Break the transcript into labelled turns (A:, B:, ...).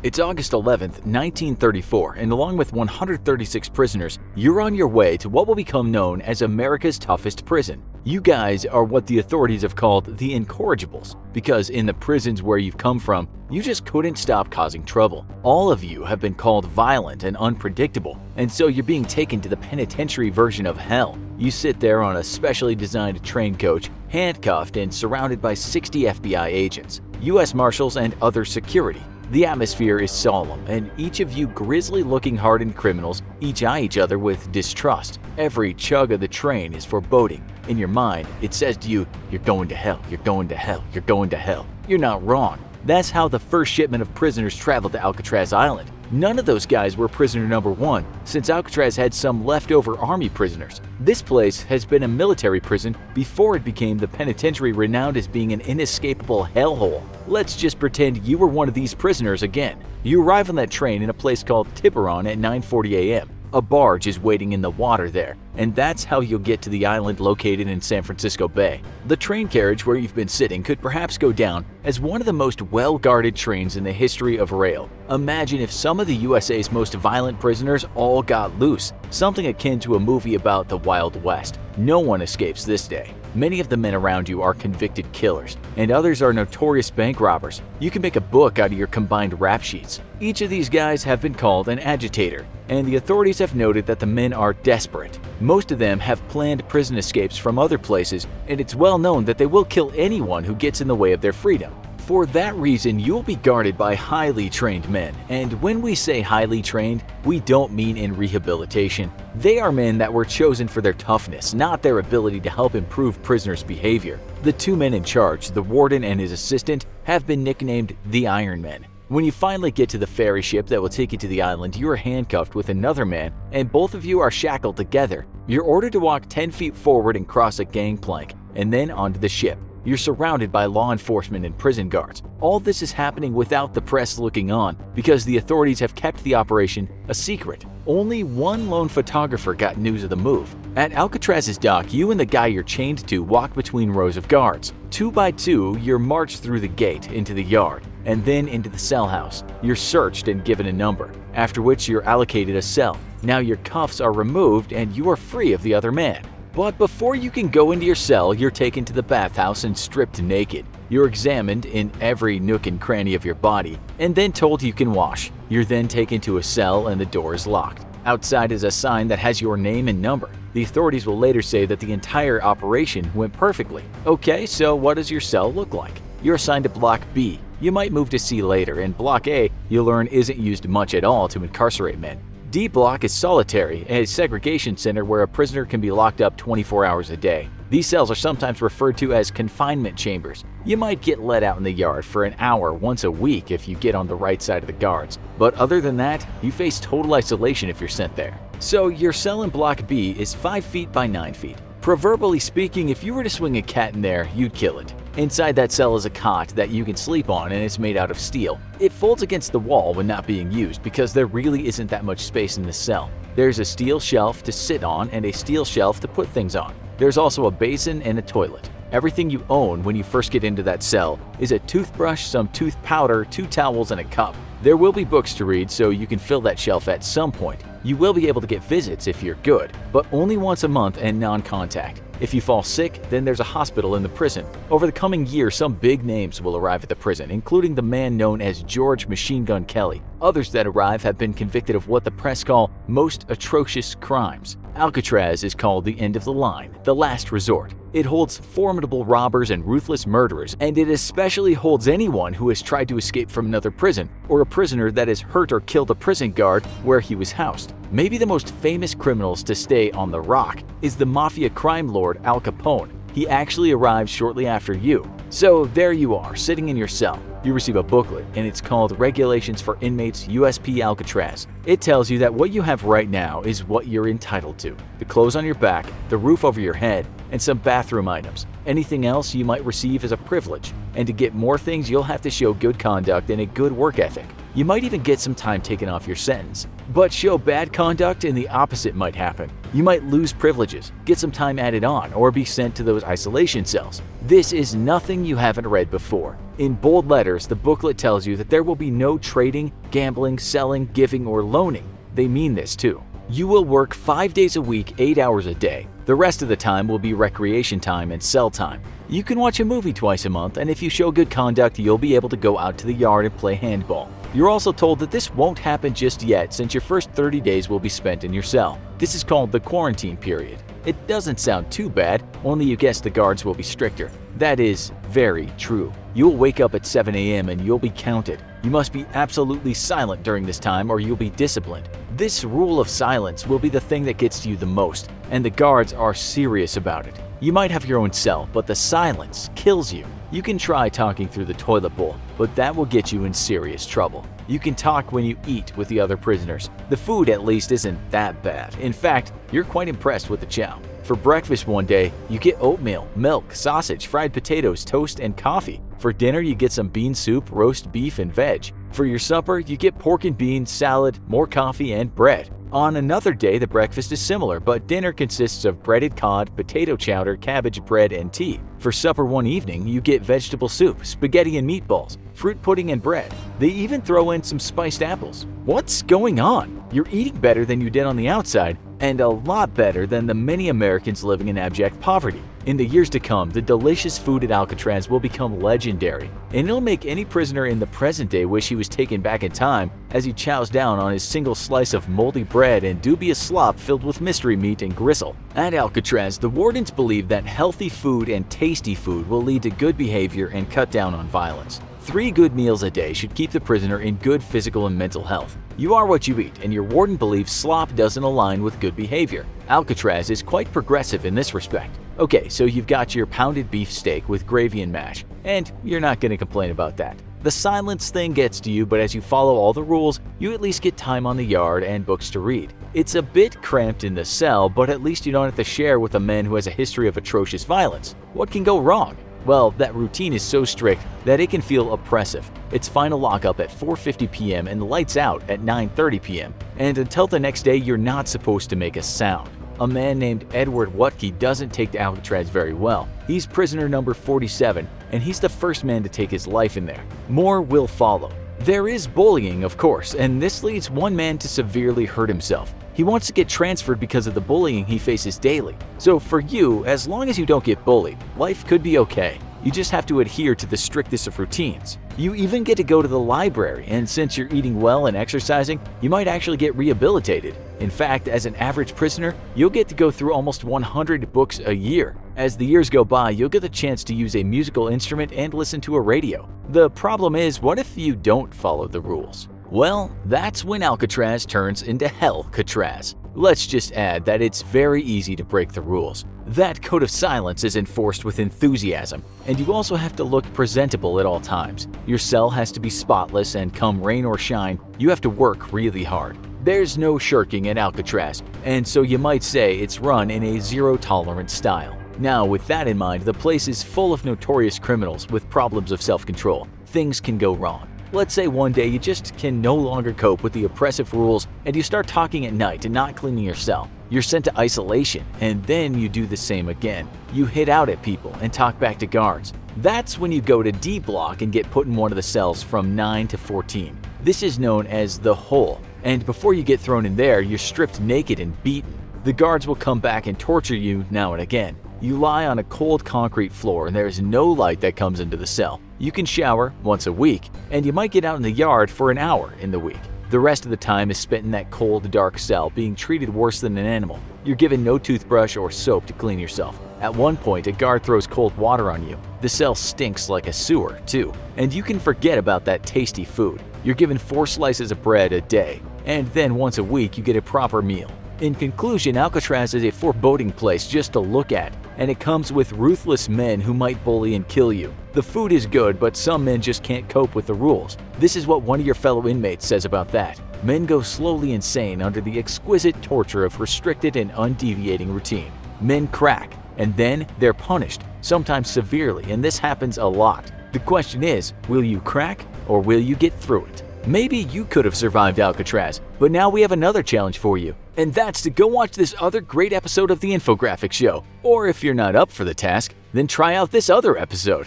A: It's August 11, 1934, and along with 136 prisoners, you're on your way to what will become known as America's toughest prison. You guys are what the authorities have called the incorrigibles, because in the prisons where you've come from, you just couldn't stop causing trouble. All of you have been called violent and unpredictable, and so you're being taken to the penitentiary version of hell. You sit there on a specially designed train coach, handcuffed and surrounded by 60 FBI agents, U.S. Marshals, and other security. The atmosphere is solemn, and each of you grisly-looking hardened criminals each eye each other with distrust. Every chug of the train is foreboding. In your mind, it says to you, "You're going to hell, you're going to hell, you're going to hell." You're not wrong. That's how the first shipment of prisoners traveled to Alcatraz Island. None of those guys were prisoner number one, since Alcatraz had some leftover army prisoners. This place has been a military prison before it became the penitentiary renowned as being an inescapable hellhole. Let's just pretend you were one of these prisoners again. You arrive on that train in a place called Tiburon at 9:40 a.m. A barge is waiting in the water there, and that's how you'll get to the island located in San Francisco Bay. The train carriage where you've been sitting could perhaps go down as one of the most well-guarded trains in the history of rail. Imagine if some of the USA's most violent prisoners all got loose, something akin to a movie about the Wild West. No one escapes this day. Many of the men around you are convicted killers, and others are notorious bank robbers. You can make a book out of your combined rap sheets. Each of these guys have been called an agitator, and the authorities have noted that the men are desperate. Most of them have planned prison escapes from other places, and it's well known that they will kill anyone who gets in the way of their freedom. For that reason, you'll be guarded by highly trained men, and when we say highly trained, we don't mean in rehabilitation. They are men that were chosen for their toughness, not their ability to help improve prisoners' behavior. The two men in charge, the warden and his assistant, have been nicknamed the Iron Men. When you finally get to the ferry ship that will take you to the island, you are handcuffed with another man, and both of you are shackled together. You're ordered to walk 10 feet forward and cross a gangplank, and then onto the ship. You're surrounded by law enforcement and prison guards. All this is happening without the press looking on, because the authorities have kept the operation a secret. Only one lone photographer got news of the move. At Alcatraz's dock, you and the guy you're chained to walk between rows of guards. 2 by 2, you're marched through the gate into the yard, and then into the cell house. You're searched and given a number, after which you're allocated a cell. Now your cuffs are removed and you are free of the other man. But before you can go into your cell, you're taken to the bathhouse and stripped naked. You're examined in every nook and cranny of your body, and then told you can wash. You're then taken to a cell and the door is locked. Outside is a sign that has your name and number. The authorities will later say that the entire operation went perfectly. Okay, so what does your cell look like? You're assigned to Block B. You might move to C later, and Block A, you'll learn, isn't used much at all to incarcerate men. D Block is solitary, a segregation center where a prisoner can be locked up 24 hours a day. These cells are sometimes referred to as confinement chambers. You might get let out in the yard for an hour once a week if you get on the right side of the guards, but other than that, you face total isolation if you're sent there. So your cell in Block B is 5 feet by 9 feet. Proverbially speaking, if you were to swing a cat in there, you'd kill it. Inside that cell is a cot that you can sleep on, and it's made out of steel. It folds against the wall when not being used because there really isn't that much space in the cell. There's a steel shelf to sit on and a steel shelf to put things on. There's also a basin and a toilet. Everything you own when you first get into that cell is a toothbrush, some tooth powder, 2 towels, and a cup. There will be books to read, so you can fill that shelf at some point. You will be able to get visits if you're good, but only once a month and non-contact. If you fall sick, then there's a hospital in the prison. Over the coming year, some big names will arrive at the prison, including the man known as George Machine Gun Kelly. Others that arrive have been convicted of what the press call most atrocious crimes. Alcatraz is called the end of the line, the last resort. It holds formidable robbers and ruthless murderers, and it especially holds anyone who has tried to escape from another prison, or a prisoner that has hurt or killed a prison guard where he was housed. Maybe the most famous criminals to stay on the rock is the mafia crime lord Al Capone. He actually arrived shortly after you. So there you are, sitting in your cell. You receive a booklet, and it's called Regulations for Inmates USP Alcatraz. It tells you that what you have right now is what you're entitled to: the clothes on your back, the roof over your head, and some bathroom items. Anything else you might receive is a privilege, and to get more things you'll have to show good conduct and a good work ethic. You might even get some time taken off your sentence. But show bad conduct and the opposite might happen. You might lose privileges, get some time added on, or be sent to those isolation cells. This is nothing you haven't read before. In bold letters, the booklet tells you that there will be no trading, gambling, selling, giving, or loaning. They mean this too. You will work 5 days a week, 8 hours a day. The rest of the time will be recreation time and cell time. You can watch a movie twice a month, and if you show good conduct, you'll be able to go out to the yard and play handball. You're also told that this won't happen just yet, since your first 30 days will be spent in your cell. This is called the quarantine period. It doesn't sound too bad, only you guess the guards will be stricter. That is very true. You'll wake up at 7 a.m. and you'll be counted. You must be absolutely silent during this time or you'll be disciplined. This rule of silence will be the thing that gets to you the most, and the guards are serious about it. You might have your own cell, but the silence kills you. You can try talking through the toilet bowl, but that will get you in serious trouble. You can talk when you eat with the other prisoners. The food at least isn't that bad. In fact, you're quite impressed with the chow. For breakfast one day, you get oatmeal, milk, sausage, fried potatoes, toast, and coffee. For dinner, you get some bean soup, roast beef, and veg. For your supper, you get pork and beans, salad, more coffee, and bread. On another day, the breakfast is similar, but dinner consists of breaded cod, potato chowder, cabbage bread, and tea. For supper one evening, you get vegetable soup, spaghetti and meatballs, fruit pudding and bread. They even throw in some spiced apples. What's going on? You're eating better than you did on the outside, and a lot better than the many Americans living in abject poverty. In the years to come, the delicious food at Alcatraz will become legendary, and it'll make any prisoner in the present day wish he was taken back in time as he chows down on his single slice of moldy bread and dubious slop filled with mystery meat and gristle. At Alcatraz, the wardens believe that healthy food and tasty food will lead to good behavior and cut down on violence. 3 good meals a day should keep the prisoner in good physical and mental health. You are what you eat, and your warden believes slop doesn't align with good behavior. Alcatraz is quite progressive in this respect. Okay, so you've got your pounded beef steak with gravy and mash, and you're not going to complain about that. The silence thing gets to you, but as you follow all the rules, you at least get time on the yard and books to read. It's a bit cramped in the cell, but at least you don't have to share with a man who has a history of atrocious violence. What can go wrong? Well, that routine is so strict that it can feel oppressive. It's final lockup at 4:50 p.m. and lights out at 9:30 p.m. And until the next day, you're not supposed to make a sound. A man named Edward Wutke doesn't take to Alcatraz very well. He's prisoner number 47, and he's the first man to take his life in there. More will follow. There is bullying, of course, and this leads one man to severely hurt himself. He wants to get transferred because of the bullying he faces daily. So for you, as long as you don't get bullied, life could be okay. You just have to adhere to the strictest of routines. You even get to go to the library, and since you're eating well and exercising, you might actually get rehabilitated. In fact, as an average prisoner, you'll get to go through almost 100 books a year. As the years go by, you'll get the chance to use a musical instrument and listen to a radio. The problem is, what if you don't follow the rules? Well, that's when Alcatraz turns into Hell-Catraz. Let's just add that it's very easy to break the rules. That code of silence is enforced with enthusiasm, and you also have to look presentable at all times. Your cell has to be spotless, and come rain or shine, you have to work really hard. There's no shirking at Alcatraz, and so you might say it's run in a zero-tolerance style. Now, with that in mind, the place is full of notorious criminals with problems of self-control. Things can go wrong. Let's say one day you just can no longer cope with the oppressive rules and you start talking at night and not cleaning your cell. You're sent to isolation, and then you do the same again. You hit out at people and talk back to guards. That's when you go to D block and get put in one of the cells from 9 to 14. This is known as the hole, and before you get thrown in there, you're stripped naked and beaten. The guards will come back and torture you now and again. You lie on a cold concrete floor and there is no light that comes into the cell. You can shower once a week, and you might get out in the yard for an hour in the week. The rest of the time is spent in that cold, dark cell, being treated worse than an animal. You're given no toothbrush or soap to clean yourself. At one point, a guard throws cold water on you. The cell stinks like a sewer, too, and you can forget about that tasty food. You're given 4 slices of bread a day, and then once a week you get a proper meal. In conclusion, Alcatraz is a foreboding place just to look at, and it comes with ruthless men who might bully and kill you. The food is good, but some men just can't cope with the rules. This is what one of your fellow inmates says about that. Men go slowly insane under the exquisite torture of restricted and undeviating routine. Men crack, and then they're punished, sometimes severely, and this happens a lot. The question is, will you crack or will you get through it? Maybe you could have survived Alcatraz, but now we have another challenge for you, and that's to go watch this other great episode of the Infographics Show. Or if you're not up for the task, then try out this other episode.